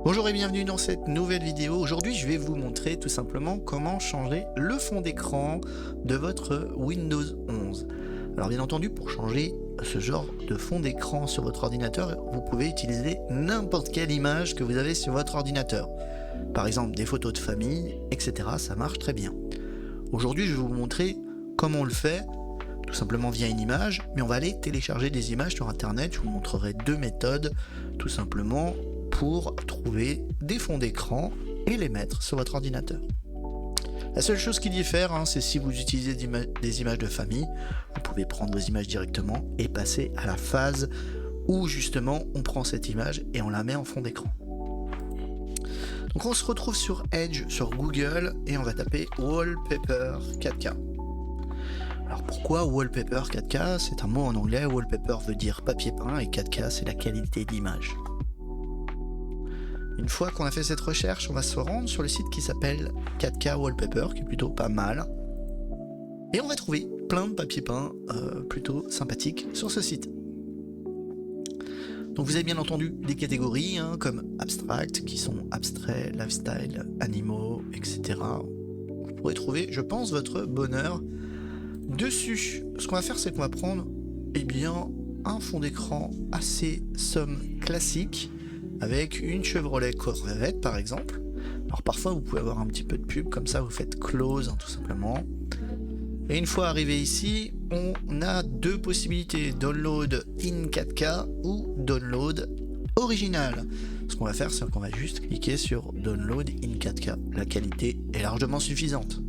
Bonjour et bienvenue dans cette nouvelle vidéo. Aujourd'hui, je vais vous montrer tout simplement comment changer le fond d'écran de votre Windows 11. Alors bien entendu, pour changer ce genre de fond d'écran sur votre ordinateur, vous pouvez utiliser n'importe quelle image que vous avez sur votre ordinateur. Par exemple, des photos de famille, etc. Ça marche très bien. Aujourd'hui, je vais vous montrer comment on le fait, tout simplement via une image, mais on va aller télécharger des images sur Internet. Je vous montrerai deux méthodes, tout simplement, pour trouver des fonds d'écran et les mettre sur votre ordinateur. La seule chose qu'il diffère, c'est si vous utilisez des images de famille, vous pouvez prendre vos images directement et passer à la phase où justement on prend cette image et on la met en fond d'écran. Donc on se retrouve sur Edge, sur Google, et on va taper Wallpaper 4K. Alors pourquoi Wallpaper 4K? C'est un mot en anglais. Wallpaper veut dire papier peint et 4K c'est la qualité d'image. Une fois qu'on a fait cette recherche, on va se rendre sur le site qui s'appelle 4K Wallpaper, qui est plutôt pas mal. Et on va trouver plein de papiers peints plutôt sympathiques sur ce site. Donc vous avez bien entendu des catégories comme abstract, qui sont abstrait, lifestyle, animaux, etc. Vous pourrez trouver, je pense, votre bonheur dessus. Ce qu'on va faire, c'est qu'on va prendre un fond d'écran assez somme classique, avec une Chevrolet Corvette par exemple. Alors parfois vous pouvez avoir un petit peu de pub, comme ça vous faites close tout simplement. Et une fois arrivé ici, on a deux possibilités, download in 4K ou download original. Ce qu'on va faire, c'est qu'on va juste cliquer sur download in 4K. La qualité est largement suffisante.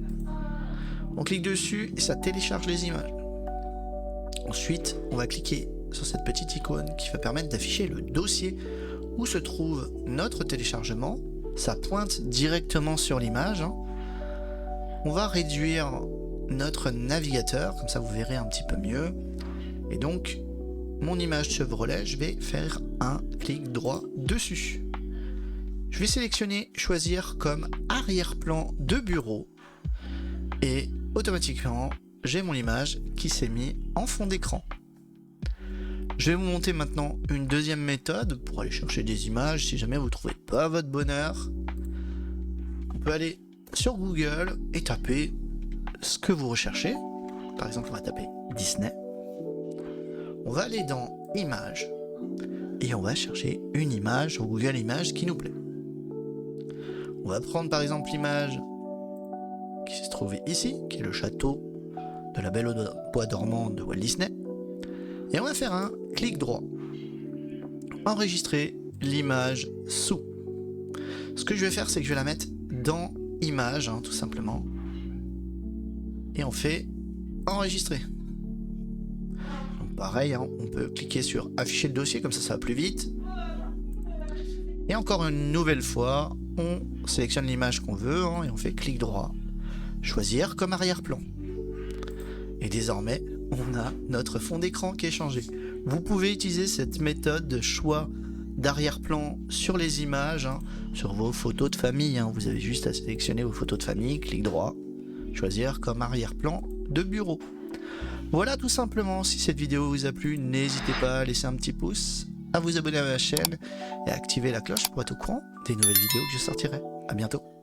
On clique dessus et ça télécharge les images. Ensuite, on va cliquer sur cette petite icône qui va permettre d'afficher le dossier où se trouve notre téléchargement. Ça pointe directement sur l'image. On va réduire notre navigateur, comme ça vous verrez un petit peu mieux. Et donc, mon image Chevrolet, je vais faire un clic droit dessus. Je vais sélectionner choisir comme arrière-plan de bureau. Et automatiquement, j'ai mon image qui s'est mise en fond d'écran. Je vais vous montrer maintenant une deuxième méthode pour aller chercher des images si jamais vous ne trouvez pas votre bonheur. On peut aller sur Google et taper ce que vous recherchez. Par exemple, on va taper Disney. On va aller dans Images et on va chercher une image sur Google Images qui nous plaît. On va prendre par exemple l'image qui se trouve ici, qui est le château de la Belle au Bois dormant de Walt Disney. Et on va faire un clic droit. Enregistrer l'image sous. Ce que je vais faire, c'est que je vais la mettre dans Images, tout simplement. Et on fait enregistrer. Donc pareil, on peut cliquer sur afficher le dossier, comme ça va plus vite. Et encore une nouvelle fois, on sélectionne l'image qu'on veut et on fait clic droit. Choisir comme arrière-plan. Et désormais, on a notre fond d'écran qui est changé. Vous pouvez utiliser cette méthode de choix d'arrière-plan sur les images, sur vos photos de famille. Vous avez juste à sélectionner vos photos de famille, clic droit, choisir comme arrière-plan de bureau. Voilà tout simplement. Si cette vidéo vous a plu, n'hésitez pas à laisser un petit pouce, à vous abonner à ma chaîne et à activer la cloche pour être au courant des nouvelles vidéos que je sortirai. À bientôt.